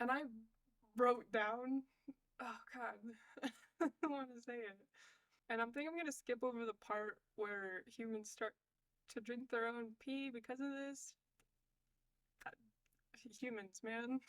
And I wrote down, oh god, I don't want to say it. And I'm thinking I'm gonna skip over the part where humans start to drink their own pee because of this. Humans, man.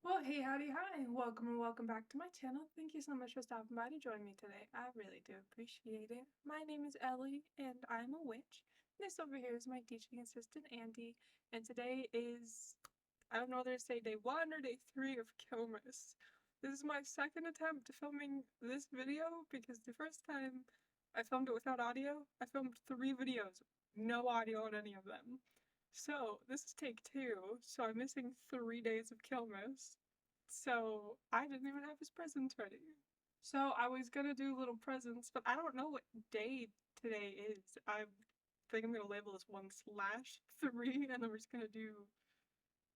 Well, hey, howdy, hi. Welcome and welcome back to my channel. Thank you so much for stopping by to join me today. I really do appreciate it. My name is Ellie, and I'm a witch. This over here is my teaching assistant, Andy, and today is, I don't know whether to say day 1 or day 3 of Killmas. This is my second attempt to filming this video because the first time I filmed it without audio, I filmed 3 videos, no audio on any of them. So this is take 2, so I'm missing 3 days of Killmas. So I didn't even have his presents ready. So I was gonna do little presents, but I don't know what day today is. I think I'm gonna label this 1/3, and then we're just gonna do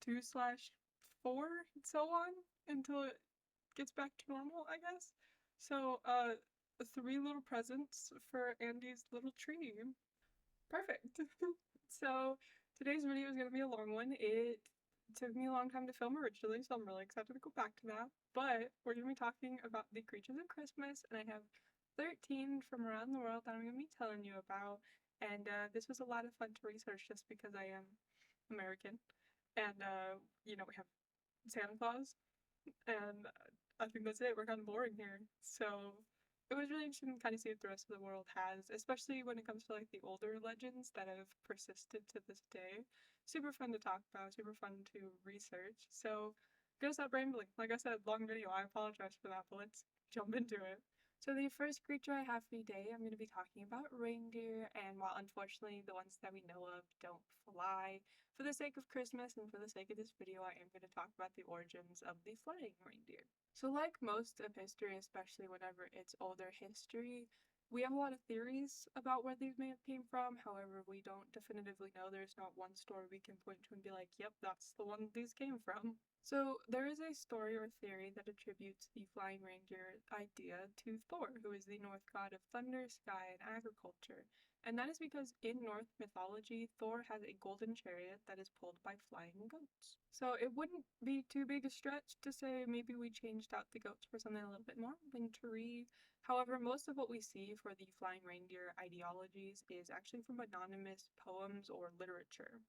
2/4, and so on until it gets back to normal, I guess. So 3 little presents for Andy's little tree. Perfect. So today's video is gonna be a long one. It took me a long time to film originally, so I'm really excited to go back to that. But we're gonna be talking about the creatures of Christmas, and I have 13 from around the world that I'm gonna be telling you about. And this was a lot of fun to research just because I am American. And we have Santa Claus, and I think that's it. We're kind of boring here. So it was really interesting to kind of see what the rest of the world has, especially when it comes to like the older legends that have persisted to this day. Super fun to talk about, super fun to research. So I'm gonna stop rambling. Like I said, long video. I apologize for that, but let's jump into it. So the first creature I have for you today, I'm going to be talking about reindeer, and while unfortunately the ones that we know of don't fly, for the sake of Christmas and for the sake of this video, I am going to talk about the origins of the flying reindeer. So like most of history, especially whenever it's older history, we have a lot of theories about where these may have came from. However, we don't definitively know. There's not one story we can point to and be like, yep, that's the one these came from. So there is a story or theory that attributes the flying reindeer idea to Thor, who is the Norse god of thunder, sky, and agriculture. And that is because in Norse mythology, Thor has a golden chariot that is pulled by flying goats. So it wouldn't be too big a stretch to say maybe we changed out the goats for something a little bit more wintry. However, most of what we see for the flying reindeer ideologies is actually from anonymous poems or literature.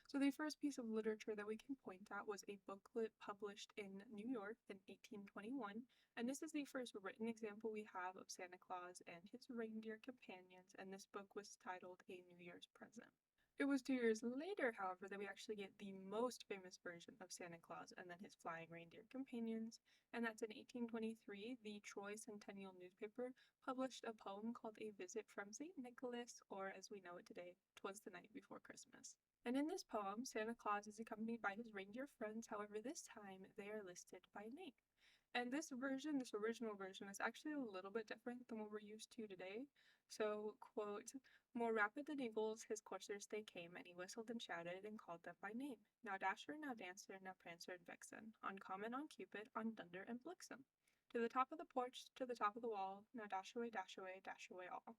So the first piece of literature that we can point at was a booklet published in New York in 1821, and this is the first written example we have of Santa Claus and his reindeer companions, and this book was titled A New Year's Present. It was 2 years later, however, that we actually get the most famous version of Santa Claus and then his flying reindeer companions, and that's in 1823, the Troy Centennial newspaper published a poem called A Visit from St. Nicholas, or as we know it today, 'Twas the Night Before Christmas. And in this poem, Santa Claus is accompanied by his reindeer friends, however, this time they are listed by name. And this version, this original version, is actually a little bit different than what we're used to today. So, quote, more rapid than eagles, his coursers they came, and he whistled and shouted and called them by name. Now Dasher, now Dancer, now Prancer and Vixen, on Comet, on Cupid, on Dunder and Blixen. To the top of the porch, to the top of the wall, now dash away, dash away, dash away all.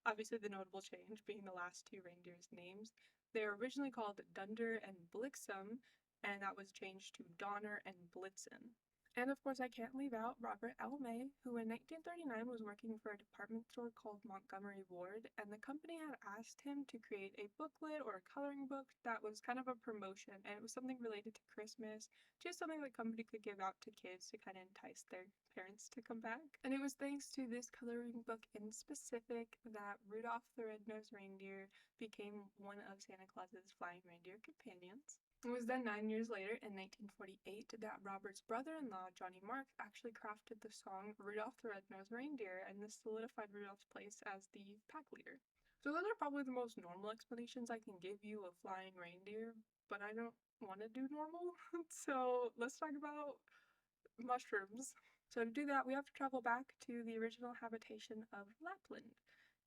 Obviously, the notable change being the last 2 reindeers' names. They were originally called Dunder and Blixen, and that was changed to Donner and Blitzen. And of course, I can't leave out Robert L. May, who in 1939 was working for a department store called Montgomery Ward, and the company had asked him to create a booklet or a coloring book that was kind of a promotion, and it was something related to Christmas, just something the company could give out to kids to kind of entice their parents to come back. And it was thanks to this coloring book in specific that Rudolph the Red-Nosed Reindeer became one of Santa Claus's flying reindeer companions. It was then 9 years later, in 1948, that Robert's brother-in-law, Johnny Marks, actually crafted the song Rudolph the Red-Nosed Reindeer, and this solidified Rudolph's place as the pack leader. So those are probably the most normal explanations I can give you of flying reindeer, but I don't want to do normal, so let's talk about mushrooms. So to do that, we have to travel back to the original habitation of Lapland.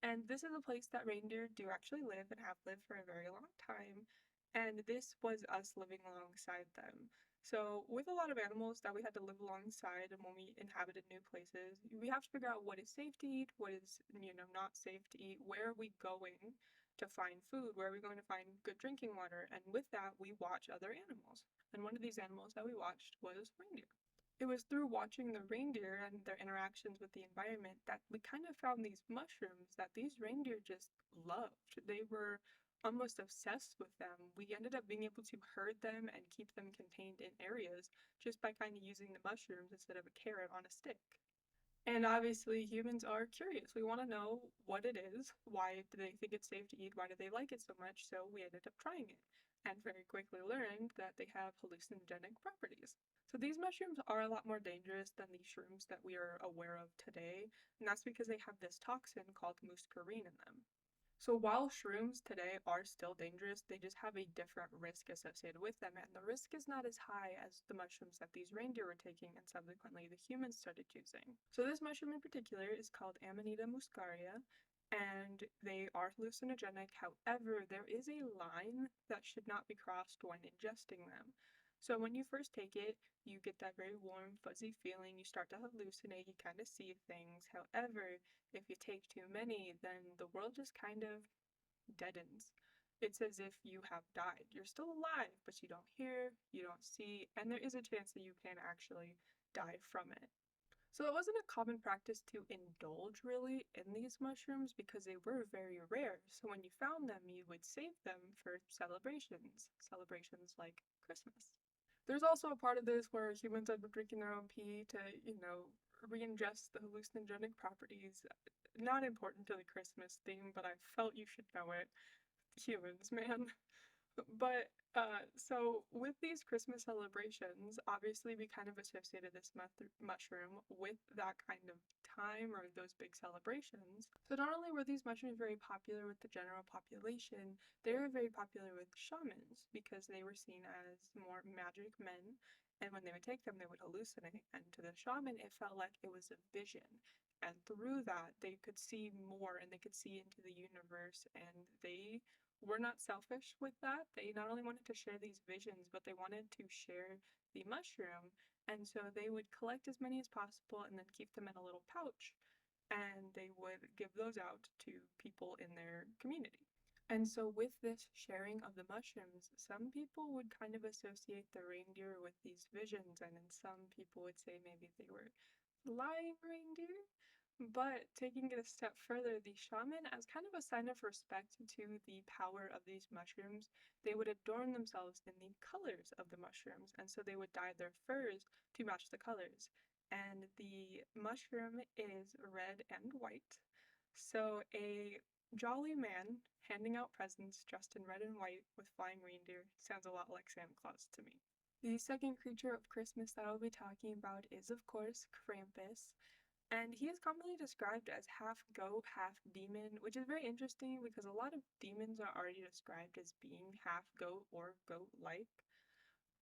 And this is a place that reindeer do actually live and have lived for a very long time. And this was us living alongside them. So, with a lot of animals that we had to live alongside and when we inhabited new places, we have to figure out what is safe to eat, what is, not safe to eat, where are we going to find food, where are we going to find good drinking water, and with that, we watch other animals. And one of these animals that we watched was reindeer. It was through watching the reindeer and their interactions with the environment that we kind of found these mushrooms that these reindeer just loved. They were almost obsessed with them. We ended up being able to herd them and keep them contained in areas just by kind of using the mushrooms instead of a carrot on a stick. And obviously, humans are curious. We want to know what it is. Why do they think it's safe to eat? Why do they like it so much? So we ended up trying it and very quickly learned that they have hallucinogenic properties. So these mushrooms are a lot more dangerous than the shrooms that we are aware of today, and that's because they have this toxin called muscarine in them. So while shrooms today are still dangerous, they just have a different risk associated with them, and the risk is not as high as the mushrooms that these reindeer were taking and subsequently the humans started using. So this mushroom in particular is called Amanita muscaria, and they are hallucinogenic. However, there is a line that should not be crossed when ingesting them. So when you first take it, you get that very warm, fuzzy feeling. You start to hallucinate, you kind of see things. However, if you take too many, then the world just kind of deadens. It's as if you have died. You're still alive, but you don't hear, you don't see, and there is a chance that you can actually die from it. So it wasn't a common practice to indulge really in these mushrooms because they were very rare. So when you found them, you would save them for celebrations like Christmas. There's also a part of this where humans end up drinking their own pee to, re-ingest the hallucinogenic properties. Not important to the Christmas theme, but I felt you should know it. Humans, man. But so with these Christmas celebrations, obviously we kind of associated this mushroom with that kind of time or those big celebrations. So not only were these mushrooms very popular with the general population, they were very popular with shamans because they were seen as more magic men. And when they would take them, they would hallucinate. And to the shaman, it felt like it was a vision. And through that, they could see more and they could see into the universe. And they were not selfish with that. They not only wanted to share these visions, but they wanted to share the mushroom. And so they would collect as many as possible and then keep them in a little pouch. And they would give those out to people in their community. And so, with this sharing of the mushrooms, some people would kind of associate the reindeer with these visions, and then some people would say maybe they were flying reindeer. But taking it a step further, the shaman, as kind of a sign of respect to the power of these mushrooms, they would adorn themselves in the colors of the mushrooms, and so they would dye their furs to match the colors. And the mushroom is red and white. So a jolly man handing out presents dressed in red and white with flying reindeer sounds a lot like Santa Claus to me. The second creature of Christmas that I'll be talking about is, of course, Krampus. And he is commonly described as half goat, half demon, which is very interesting because a lot of demons are already described as being half goat or goat like.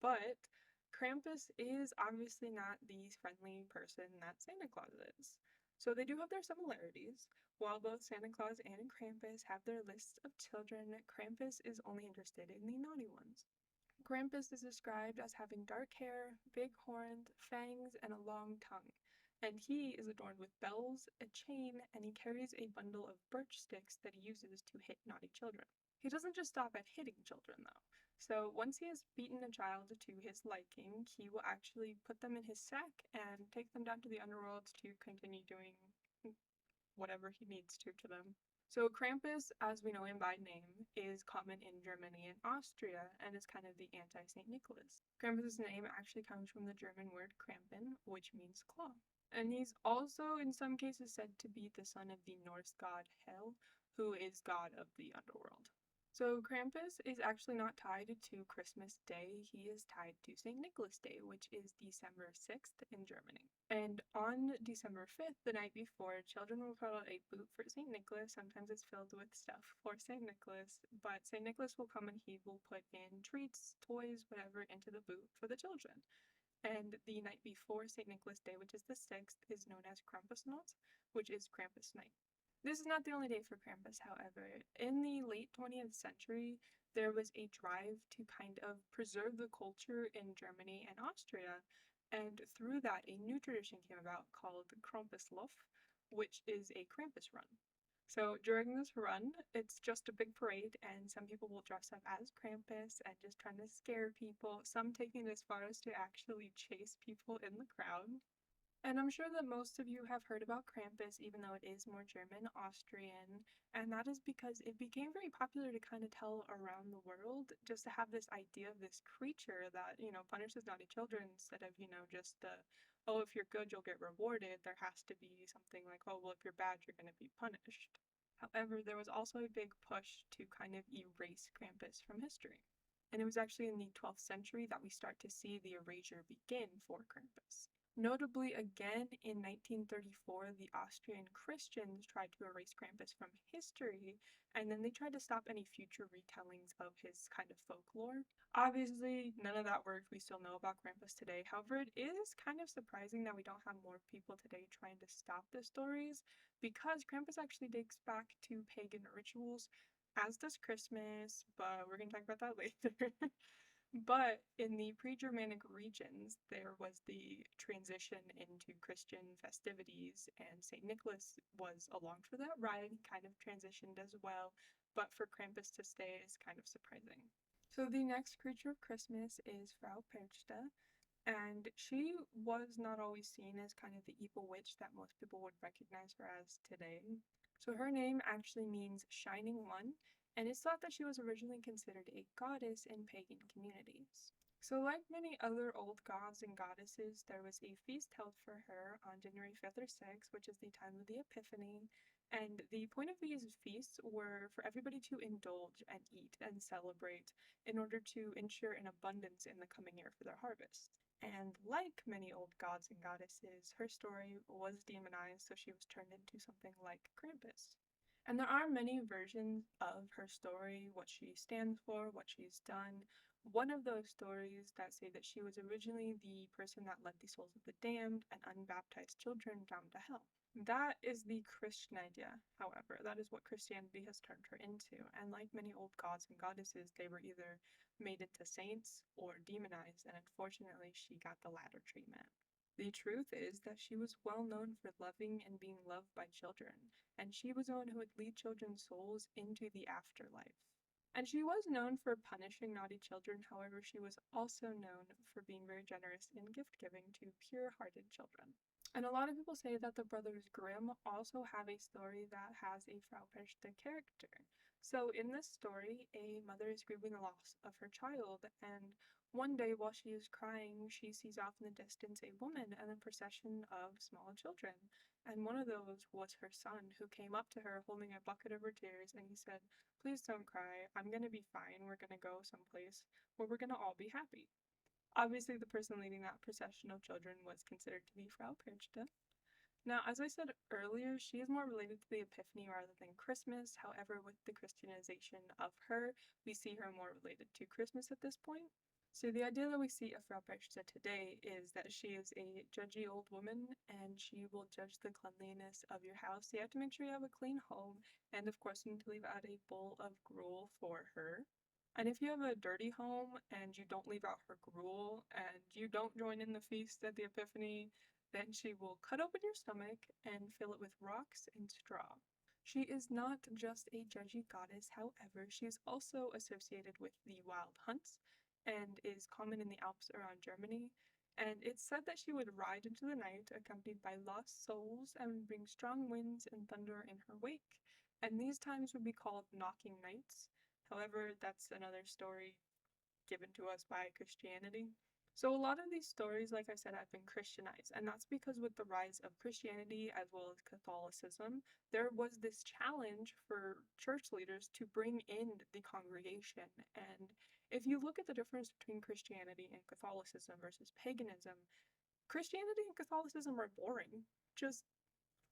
But Krampus is obviously not the friendly person that Santa Claus is. So they do have their similarities. While both Santa Claus and Krampus have their lists of children, Krampus is only interested in the naughty ones. Krampus is described as having dark hair, big horns, fangs, and a long tongue. And he is adorned with bells, a chain, and he carries a bundle of birch sticks that he uses to hit naughty children. He doesn't just stop at hitting children, though. So once he has beaten a child to his liking, he will actually put them in his sack and take them down to the underworld to continue doing whatever he needs to them. So Krampus, as we know him by name, is common in Germany and Austria and is kind of the anti-St. Nicholas. Krampus's name actually comes from the German word Krampen, which means claw. And he's also in some cases said to be the son of the Norse god Hel, who is god of the underworld. So Krampus is actually not tied to Christmas Day, he is tied to St. Nicholas Day, which is December 6th in Germany. And on December 5th, the night before, children will put out a boot for St. Nicholas. Sometimes it's filled with stuff for St. Nicholas, but St. Nicholas will come and he will put in treats, toys, whatever into the boot for the children. And the night before St. Nicholas Day, which is the 6th, is known as Krampusnacht, which is Krampus night. This is not the only day for Krampus, however. In the late 20th century, there was a drive to kind of preserve the culture in Germany and Austria, and through that, a new tradition came about called Krampuslauf, which is a Krampus run. So during this run, it's just a big parade, and some people will dress up as Krampus and just trying to scare people, some taking it as far as to actually chase people in the crowd. And I'm sure that most of you have heard about Krampus, even though it is more German, Austrian, and that is because it became very popular to kind of tell around the world, just to have this idea of this creature that, punishes naughty children instead of, just oh, if you're good, you'll get rewarded. There has to be something like, oh, well, if you're bad, you're going to be punished. However, there was also a big push to kind of erase Krampus from history. And it was actually in the 12th century that we start to see the erasure begin for Krampus. Notably, again in 1934, the Austrian Christians tried to erase Krampus from history, and then they tried to stop any future retellings of his kind of folklore. Obviously, none of that worked. We still know about Krampus today. However, it is kind of surprising that we don't have more people today trying to stop the stories, because Krampus actually dates back to pagan rituals, as does Christmas, but we're going to talk about that later. But in the pre-Germanic regions, there was the transition into Christian festivities, and St. Nicholas was along for that ride, kind of transitioned as well, but for Krampus to stay is kind of surprising. So the next creature of Christmas is Frau Perchta, and she was not always seen as kind of the evil witch that most people would recognize her as today. So her name actually means Shining One, and it's thought that she was originally considered a goddess in pagan communities. So like many other old gods and goddesses, there was a feast held for her on January 5th or 6th, which is the time of the Epiphany, and the point of these feasts were for everybody to indulge and eat and celebrate in order to ensure an abundance in the coming year for their harvest. And like many old gods and goddesses, her story was demonized, so she was turned into something like Krampus. And there are many versions of her story, what she stands for, what she's done. One of those stories that say that she was originally the person that led the souls of the damned and unbaptized children down to hell. That is the Christian idea, however. That is what Christianity has turned her into. And like many old gods and goddesses, they were either made into saints or demonized, and unfortunately, she got the latter treatment. The truth is that she was well known for loving and being loved by children, and she was the one who would lead children's souls into the afterlife. And she was known for punishing naughty children, however, she was also known for being very generous in gift giving to pure hearted children. And a lot of people say that the Brothers Grimm also have a story that has a Frau Perchta character. So in this story, a mother is grieving the loss of her child, and one day while she is crying, she sees off in the distance a woman and a procession of small children. And one of those was her son, who came up to her holding a bucket of her tears, and he said, "Please don't cry. I'm gonna be fine. We're gonna go someplace where we're gonna all be happy." Obviously, the person leading that procession of children was considered to be Frau Perchta. Now, as I said earlier, she is more related to the Epiphany rather than Christmas. However, with the Christianization of her, we see her more related to Christmas at this point. So the idea that we see of Frau Perchta today is that she is a judgy old woman, and she will judge the cleanliness of your house. So you have to make sure you have a clean home, and of course you need to leave out a bowl of gruel for her. And if you have a dirty home and you don't leave out her gruel and you don't join in the feast at the Epiphany, then she will cut open your stomach and fill it with rocks and straw. She is not just a judgy goddess, however, she is also associated with the wild hunts and is common in the Alps around Germany. And it's said that she would ride into the night accompanied by lost souls and would bring strong winds and thunder in her wake. And these times would be called knocking nights. However, that's another story given to us by Christianity. So a lot of these stories, like I said, have been Christianized, and that's because with the rise of Christianity as well as Catholicism, there was this challenge for church leaders to bring in the congregation. And if you look at the difference between Christianity and Catholicism versus paganism, Christianity and Catholicism are boring. Just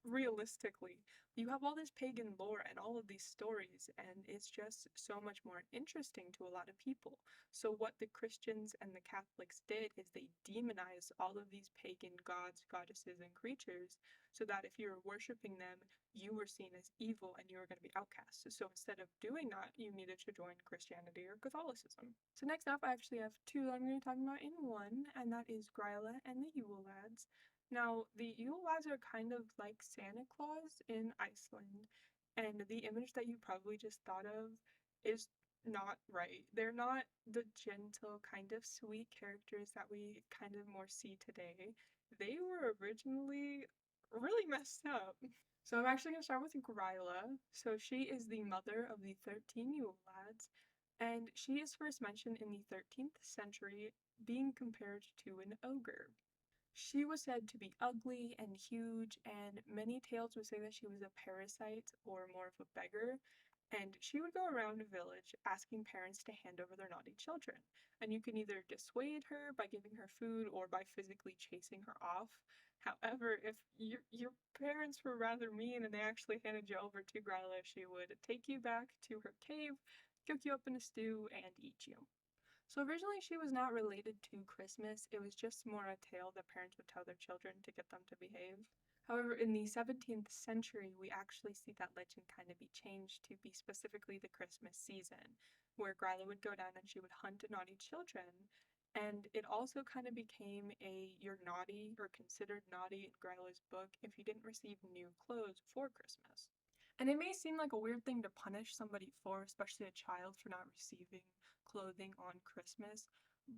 realistically, you have all this pagan lore and all of these stories, and it's just so much more interesting to a lot of people. So, what the Christians and the Catholics did is they demonized all of these pagan gods, goddesses, and creatures so that if you were worshiping them, you were seen as evil and you were going to be outcast. So, instead of doing that, you needed to join Christianity or Catholicism. So, next up, I actually have two that I'm going to be talking about in one, and that is Gryla and the Yule Lads. Now, the Yule lads are kind of like Santa Claus in Iceland, and the image that you probably just thought of is not right. They're not the gentle, kind of sweet characters that we kind of more see today. They were originally really messed up. So I'm actually going to start with Gryla. So she is the mother of the 13 Yule lads, and she is first mentioned in the 13th century, being compared to an ogre. She was said to be ugly and huge, and many tales would say that she was a parasite or more of a beggar. And she would go around a village asking parents to hand over their naughty children. And you can either dissuade her by giving her food or by physically chasing her off. However, if your parents were rather mean and they actually handed you over to Gryla, she would take you back to her cave, cook you up in a stew, and eat you. So originally she was not related to Christmas, it was just more a tale that parents would tell their children to get them to behave. However, in the 17th century, we actually see that legend kind of be changed to be specifically the Christmas season, where Gryla would go down and she would hunt naughty children. And it also kind of became a you're naughty or considered naughty in Gryla's book if you didn't receive new clothes for Christmas. And it may seem like a weird thing to punish somebody for, especially a child, for not receiving clothing on Christmas,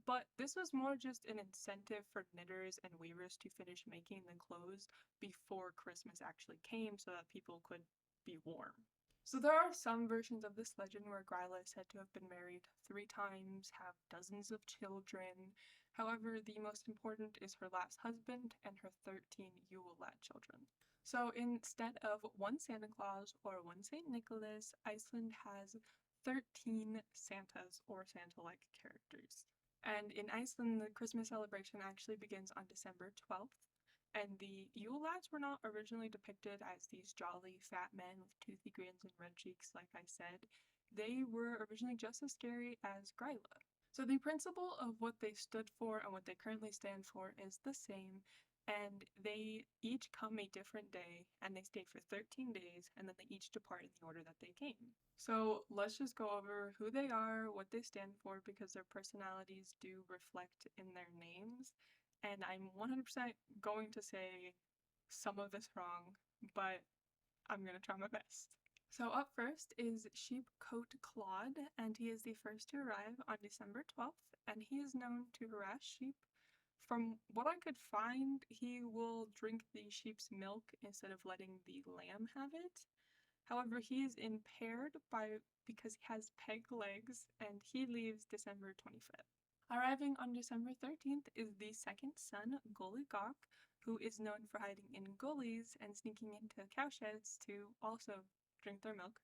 but this was more just an incentive for knitters and weavers to finish making the clothes before Christmas actually came so that people could be warm. So there are some versions of this legend where Gryla is said to have been married 3 times, have dozens of children. However, the most important is her last husband and her 13 Yule lad children. So instead of one Santa Claus or one Saint Nicholas, Iceland has 13 Santas or Santa-like characters. And in Iceland, the Christmas celebration actually begins on December 12th. And the Yule lads were not originally depicted as these jolly fat men with toothy grins and red cheeks, like I said. They were originally just as scary as Gryla. So the principle of what they stood for and what they currently stand for is the same, and they each come a different day, and they stay for 13 days, and then they each depart in the order that they came. So let's just go over who they are, what they stand for, because their personalities do reflect in their names, and I'm 100% going to say some of this wrong, but I'm going to try my best. So up first is Sheepcoat Claude, and he is the first to arrive on December 12th, and he is known to harass sheep. From what I could find, he will drink the sheep's milk instead of letting the lamb have it. However, he is impaired because he has peg legs, and he leaves December 25th. Arriving on December 13th is the second son, Gully Gawk, who is known for hiding in gullies and sneaking into cowsheds to also drink their milk,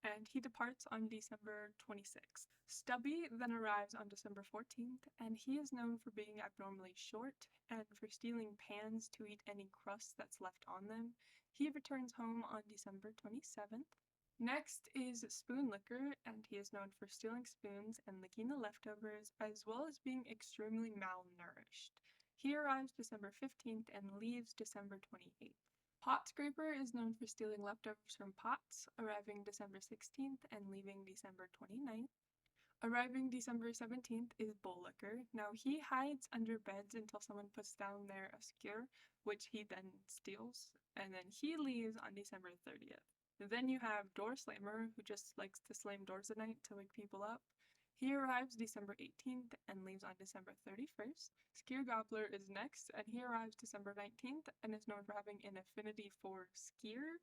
and he departs on December 26th. Stubby then arrives on December 14th, and he is known for being abnormally short and for stealing pans to eat any crust that's left on them. He returns home on December 27th. Next is Spoon Licker, and he is known for stealing spoons and licking the leftovers, as well as being extremely malnourished. He arrives December 15th and leaves December 28th. Pot Scraper is known for stealing leftovers from pots, arriving December 16th and leaving December 29th. Arriving December 17th is Bull Licker. Now he hides under beds until someone puts down their skewer, which he then steals, and then he leaves on December 30th. Then you have Door Slammer, who just likes to slam doors at night to wake people up. He arrives December 18th and leaves on December 31st. Skyr Gobbler is next, and he arrives December 19th and is known for having an affinity for skyr.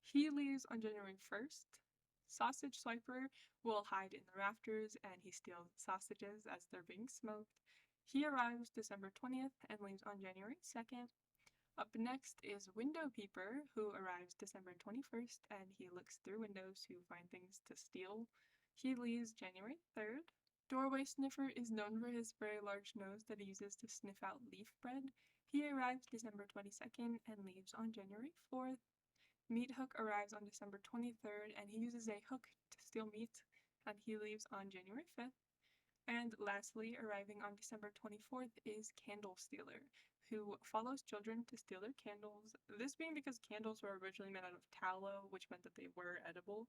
He leaves on January 1st. Sausage Swiper will hide in the rafters and he steals sausages as they're being smoked. He arrives December 20th and leaves on January 2nd. Up next is Window Peeper, who arrives December 21st and he looks through windows to find things to steal. He leaves January 3rd. Doorway Sniffer is known for his very large nose that he uses to sniff out leaf bread. He arrives December 22nd and leaves on January 4th. Meat Hook arrives on December 23rd and he uses a hook to steal meat, and he leaves on January 5th. And lastly, arriving on December 24th is Candle Stealer, who follows children to steal their candles, this being because candles were originally made out of tallow, which meant that they were edible,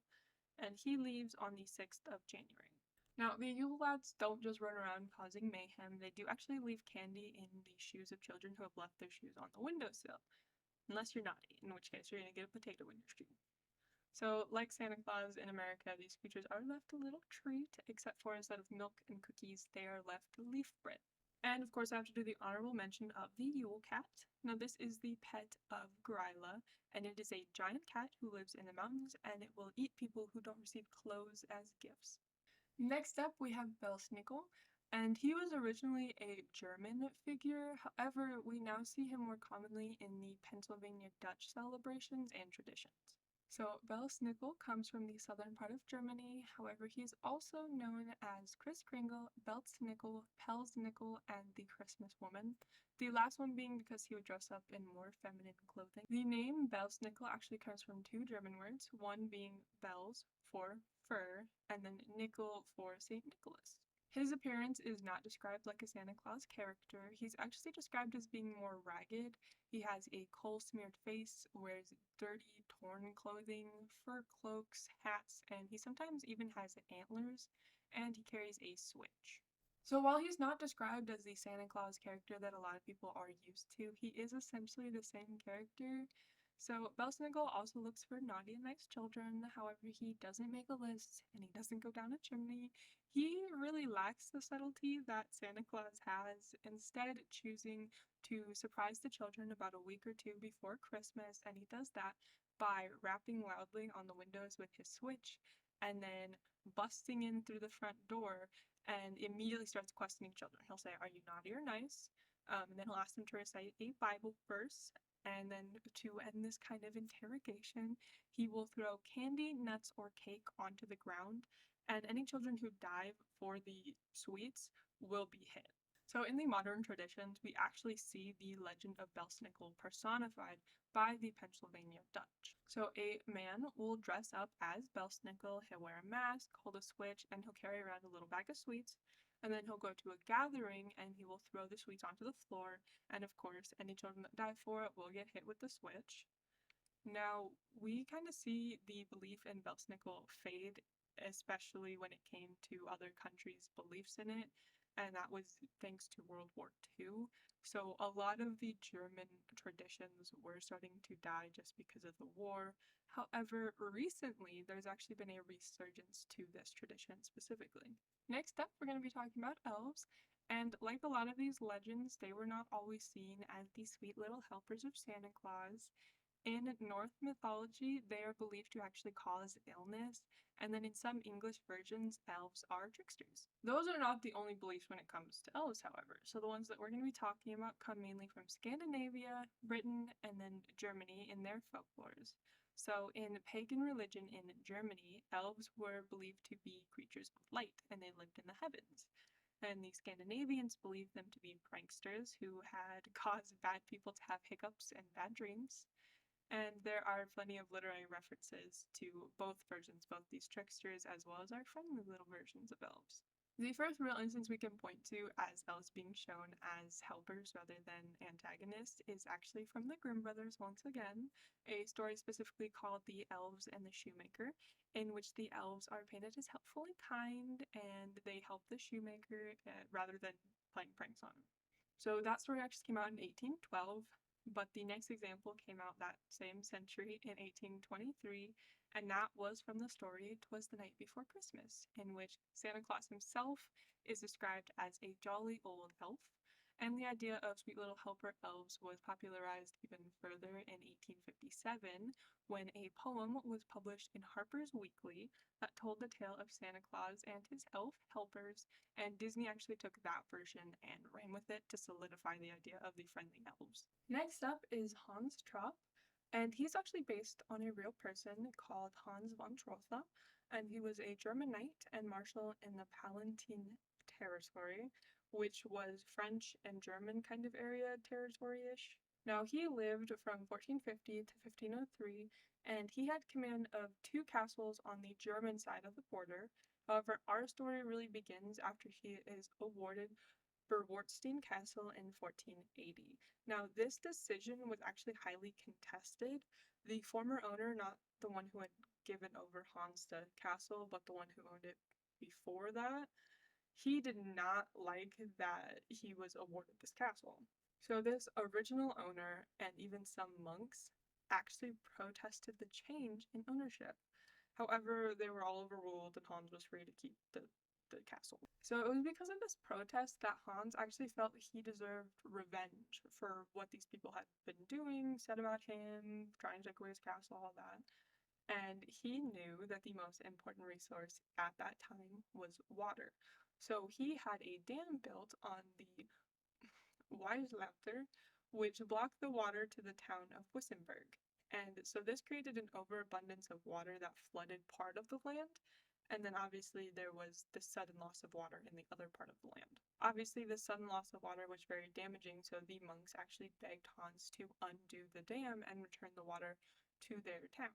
and he leaves on the 6th of January. Now, the Yule Lads don't just run around causing mayhem, they do actually leave candy in the shoes of children who have left their shoes on the windowsill. Unless you're naughty, in which case you're gonna get a potato in your shoe. So, like Santa Claus in America, these creatures are left a little treat, except for instead of milk and cookies, they are left leaf bread. And of course, I have to do the honorable mention of the Yule Cat. Now, this is the pet of Gryla, and it is a giant cat who lives in the mountains, and it will eat people who don't receive clothes as gifts. Next up, we have Belsnickel, and he was originally a German figure. However, we now see him more commonly in the Pennsylvania Dutch celebrations and traditions. So Belsnickel comes from the southern part of Germany, however he is also known as Kris Kringle, Belznickel, Pelsnickel, and the Christmas Woman, the last one being because he would dress up in more feminine clothing. The name Belsnickel actually comes from two German words, one being Bels for fur, and then Nickel for St. Nicholas. His appearance is not described like a Santa Claus character. He's actually described as being more ragged. He has a coal-smeared face, wears dirty, torn clothing, fur cloaks, hats, and he sometimes even has antlers, and he carries a switch. So while he's not described as the Santa Claus character that a lot of people are used to, he is essentially the same character. So Belsnickel also looks for naughty and nice children, however he doesn't make a list and he doesn't go down a chimney. He really lacks the subtlety that Santa Claus has, instead choosing to surprise the children about a week or two before Christmas, and he does that by rapping loudly on the windows with his switch and then busting in through the front door and immediately starts questioning children. He'll say, "Are you naughty or nice?" And then he'll ask them to recite a Bible verse, and then to end this kind of interrogation, he will throw candy, nuts, or cake onto the ground, and any children who dive for the sweets will be hit. So in the modern traditions, we actually see the legend of Belsnickel personified by the Pennsylvania Dutch. So a man will dress up as Belsnickel, he'll wear a mask, hold a switch, and he'll carry around a little bag of sweets, and then he'll go to a gathering and he will throw the sweets onto the floor, and of course, any children that die for it will get hit with the switch. Now, we kind of see the belief in Belsnickel fade, especially when it came to other countries' beliefs in it, and that was thanks to World War II. So a lot of the German traditions were starting to die just because of the war. However, recently, there's actually been a resurgence to this tradition specifically. Next up, we're going to be talking about elves. And like a lot of these legends, they were not always seen as the sweet little helpers of Santa Claus. In Norse mythology, they are believed to actually cause illness, and then in some English versions, elves are tricksters. Those are not the only beliefs when it comes to elves, however. So the ones that we're going to be talking about come mainly from Scandinavia, Britain, and then Germany in their folklores. So in pagan religion in Germany, elves were believed to be creatures of light, and they lived in the heavens. And the Scandinavians believed them to be pranksters who had caused bad people to have hiccups and bad dreams. And there are plenty of literary references to both versions, both these tricksters as well as our friendly little versions of elves. The first real instance we can point to as elves being shown as helpers rather than antagonists is actually from the Grimm brothers once again, a story specifically called The Elves and the Shoemaker, in which the elves are painted as helpful and kind, and they help the shoemaker rather than playing pranks on him. So that story actually came out in 1812, but the next example came out that same century in 1823, and that was from the story "'Twas the Night Before Christmas," in which Santa Claus himself is described as a jolly old elf, and the idea of sweet little helper elves was popularized even further in 1857 when a poem was published in Harper's Weekly that told the tale of Santa Claus and his elf helpers, and Disney actually took that version and ran with it to solidify the idea of the friendly elves. Next up is Hans Trapp, and he's actually based on a real person called Hans von Trotha, and he was a German knight and marshal in the Palatine Territory, which was French and German kind of area territory-ish. Now, he lived from 1450 to 1503, and he had command of two castles on the German side of the border. However, our story really begins after he is awarded Berwartstein Castle in 1480. Now, this decision was actually highly contested. The former owner, not the one who had given over Hans the castle, but the one who owned it before that, he did not like that he was awarded this castle. So this original owner and even some monks actually protested the change in ownership. However, they were all overruled and Hans was free to keep the castle. So it was because of this protest that Hans actually felt he deserved revenge for what these people had been doing, said about him, trying to take away his castle, all that. And he knew that the most important resource at that time was water. So he had a dam built on the Wieslauter, which blocked the water to the town of Wissenberg. And so this created an overabundance of water that flooded part of the land, and then obviously there was the sudden loss of water in the other part of the land. Obviously, the sudden loss of water was very damaging, so the monks actually begged Hans to undo the dam and return the water to their town.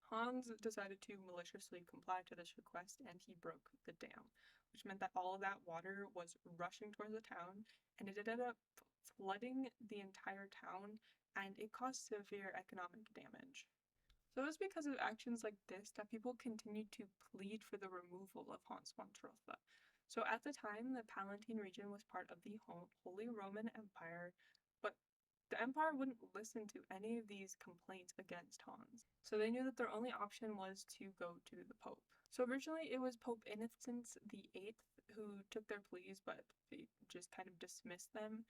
Hans decided to maliciously comply to this request and he broke the dam, which meant that all of that water was rushing towards the town and it ended up flooding the entire town and it caused severe economic damage. So it was because of actions like this that people continued to plead for the removal of Hans von Trotha. So at the time, the Palatine region was part of the Holy Roman Empire, but the empire wouldn't listen to any of these complaints against Hans. So they knew that their only option was to go to the Pope. So originally it was Pope Innocent VIII who took their pleas, but they just kind of dismissed them.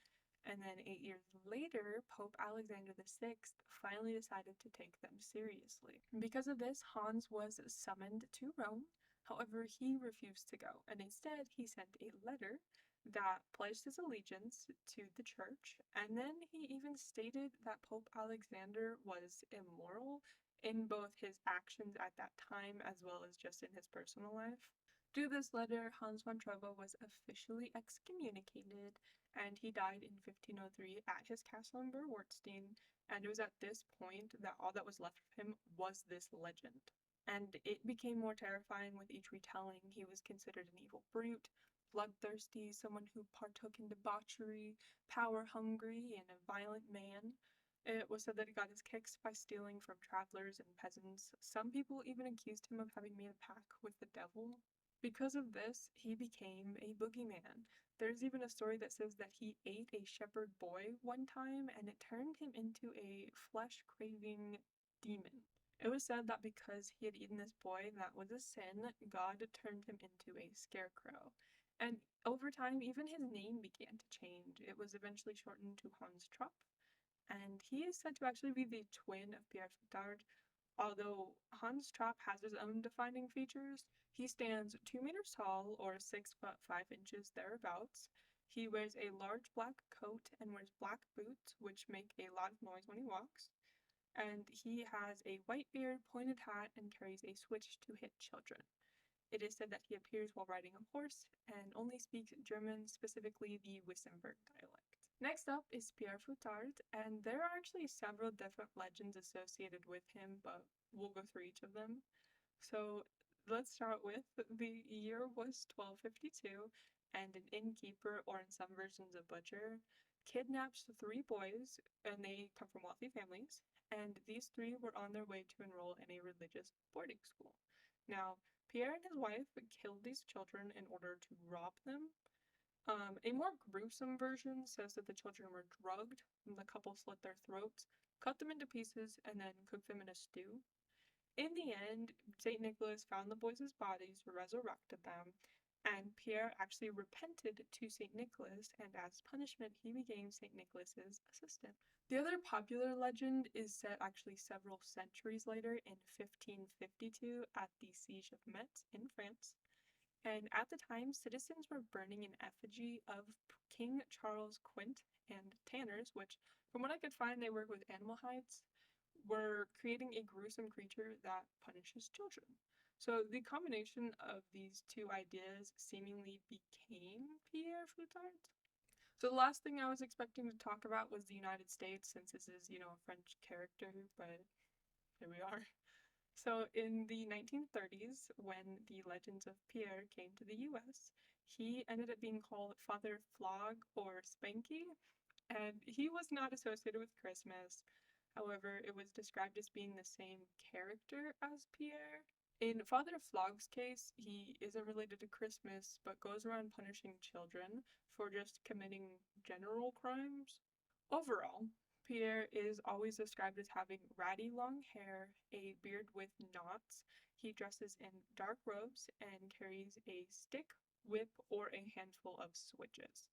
And then 8 years later, Pope Alexander VI finally decided to take them seriously. Because of this, Hans was summoned to Rome. However, he refused to go, and instead he sent a letter that pledged his allegiance to the church, and then he even stated that Pope Alexander was immoral in both his actions at that time as well as just in his personal life. Due to this letter, Hans von Trotha was officially excommunicated, and he died in 1503 at his castle in Berwartstein, and it was at this point that all that was left of him was this legend. And it became more terrifying with each retelling. He was considered an evil brute, bloodthirsty, someone who partook in debauchery, power-hungry, and a violent man. It was said that he got his kicks by stealing from travelers and peasants. Some people even accused him of having made a pact with the devil. Because of this, he became a boogeyman. There's even a story that says that he ate a shepherd boy one time and it turned him into a flesh-craving demon. It was said that because he had eaten this boy, that was a sin, God turned him into a scarecrow. And over time, even his name began to change. It was eventually shortened to Hans Trapp, and he is said to actually be the twin of Pierre Fouettard. Although Hans Trapp has his own defining features, he stands 2 meters tall, or 6 foot 5 inches thereabouts. He wears a large black coat and wears black boots, which make a lot of noise when he walks. And he has a white beard, pointed hat, and carries a switch to hit children. It is said that he appears while riding a horse and only speaks German, specifically the Wissenberg dialect. Next up is Pierre Fouettard, and there are actually several different legends associated with him, but we'll go through each of them. So let's start with the year was 1252, and an innkeeper, or in some versions a butcher, kidnaps 3 boys, and they come from wealthy families, and these 3 were on their way to enroll in a religious boarding school. Now, Pierre and his wife killed these children in order to rob them. A more gruesome version says that the children were drugged, and the couple slit their throats, cut them into pieces, and then cooked them in a stew. In the end, St. Nicholas found the boys' bodies, resurrected them, and Pierre actually repented to St. Nicholas, and as punishment, he became St. Nicholas's assistant. The other popular legend is set actually several centuries later in 1552 at the Siege of Metz in France. And at the time, citizens were burning an effigy of King Charles Quint, and tanners, which, from what I could find, they work with animal hides, were creating a gruesome creature that punishes children. So the combination of these two ideas seemingly became Pierre Fouettard. So the last thing I was expecting to talk about was the United States, since this is, a French character, but here we are. So in the 1930s, when the Legends of Pierre came to the US, he ended up being called Father Flog or Spanky, and he was not associated with Christmas. However, it was described as being the same character as Pierre. In Father Flog's case, he isn't related to Christmas, but goes around punishing children for just committing general crimes. Overall, Pierre is always described as having ratty long hair, a beard with knots. He dresses in dark robes and carries a stick, whip, or a handful of switches.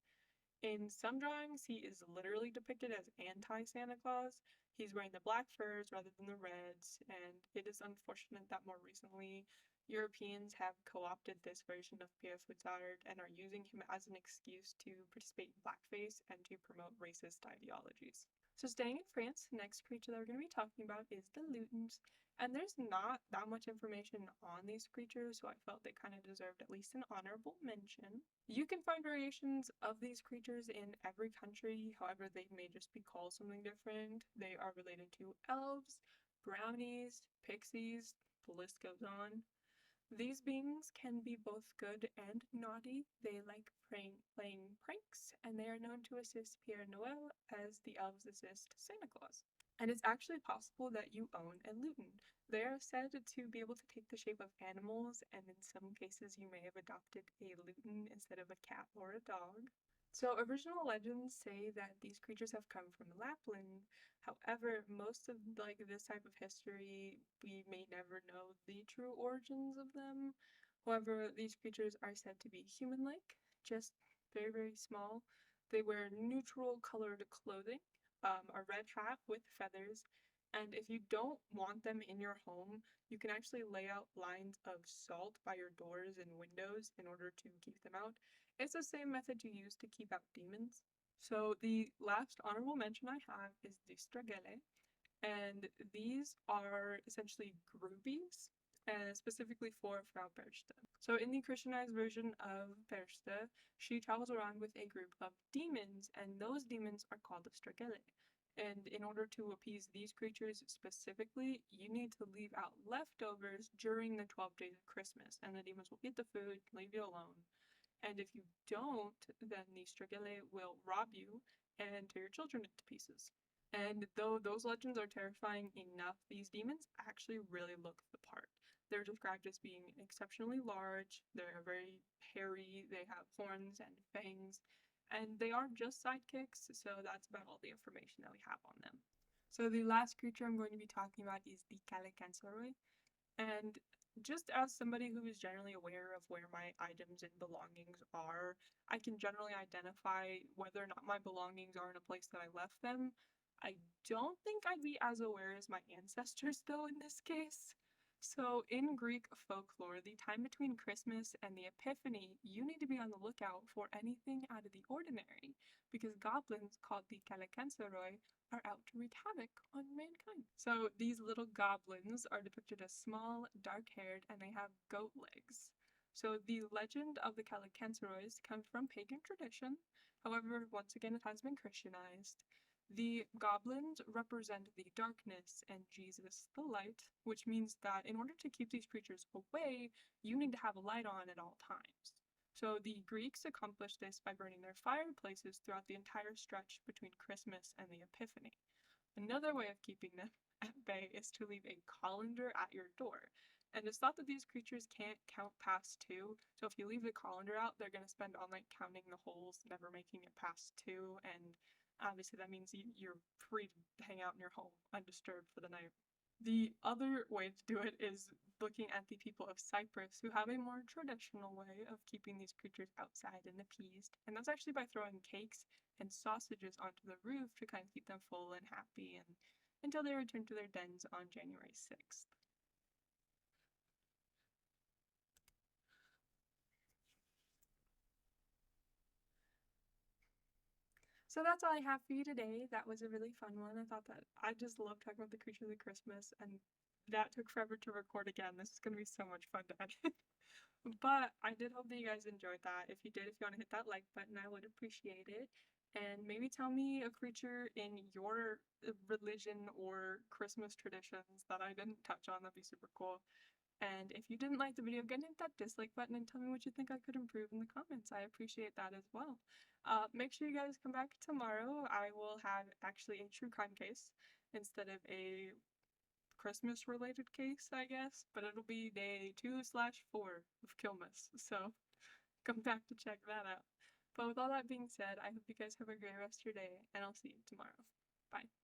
In some drawings, he is literally depicted as anti-Santa Claus. He's wearing the black furs rather than the reds, and it is unfortunate that more recently Europeans have co-opted this version of Pierre Fouettard and are using him as an excuse to participate in blackface and to promote racist ideologies. So staying in France, the next creature that we're going to be talking about is the Lutins. And there's not that much information on these creatures, so I felt they kind of deserved at least an honorable mention. You can find variations of these creatures in every country, however, they may just be called something different. They are related to elves, brownies, pixies, the list goes on. These beings can be both good and naughty. They like playing pranks, and they are known to assist Pierre Noël as the elves assist Santa Claus. And it's actually possible that you own a lutin. They are said to be able to take the shape of animals, and in some cases you may have adopted a lutin instead of a cat or a dog. So original legends say that these creatures have come from Lapland. However, most of this type of history, we may never know the true origins of them. However, these creatures are said to be human-like, just very, very small. They wear neutral colored clothing, a red hat with feathers, and if you don't want them in your home, you can actually lay out lines of salt by your doors and windows in order to keep them out. It's the same method you use to keep out demons. So the last honorable mention I have is the Stragelle, and these are essentially groupies, specifically for Frau Perste. So in the Christianized version of Perste, she travels around with a group of demons, and those demons are called the Stragelle. And in order to appease these creatures specifically, you need to leave out leftovers during the 12 days of Christmas, and the demons will eat the food, leave you alone. And if you don't, then the Stragelle will rob you and tear your children into pieces. And though those legends are terrifying enough, these demons actually really look the part. They're described as being exceptionally large, they're very hairy, they have horns and fangs, and they are just sidekicks, so that's about all the information that we have on them. So the last creature I'm going to be talking about is the Calicansoroi, and just as somebody who is generally aware of where my items and belongings are, I can generally identify whether or not my belongings are in a place that I left them. I don't think I'd be as aware as my ancestors, though, in this case. So, in Greek folklore, the time between Christmas and the Epiphany, you need to be on the lookout for anything out of the ordinary, because goblins called the Calicansoroi are out to wreak havoc on mankind. So these little goblins are depicted as small, dark-haired, and they have goat legs. So the legend of the Calicansorois comes from pagan tradition. However, once again, it has been Christianized. The goblins represent the darkness and Jesus the light, which means that in order to keep these creatures away, you need to have a light on at all times. So the Greeks accomplished this by burning their fireplaces throughout the entire stretch between Christmas and the Epiphany. Another way of keeping them at bay is to leave a colander at your door. And it's thought that these creatures can't count past two, so if you leave the colander out, they're going to spend all night counting the holes, never making it past two, and obviously that means you're free to hang out in your home undisturbed for the night. The other way to do it is looking at the people of Cyprus, who have a more traditional way of keeping these creatures outside and appeased, and that's actually by throwing cakes and sausages onto the roof to kind of keep them full and happy and until they return to their dens on January 6th. So that's all I have for you today. That was a really fun one. I thought that I just love talking about the creatures of Christmas, and that took forever to record again. This is going to be so much fun to edit. But I did hope that you guys enjoyed that. If you did, if you want to hit that like button, I would appreciate it. And maybe tell me a creature in your religion or Christmas traditions that I didn't touch on. That'd be super cool. And if you didn't like the video, get hit that dislike button and tell me what you think I could improve in the comments. I appreciate that as well. Make sure you guys come back tomorrow. I will have actually a true crime case instead of a Christmas related case, I guess. But it'll be day 2/4 of Killmas. So come back to check that out. But with all that being said, I hope you guys have a great rest of your day, and I'll see you tomorrow. Bye.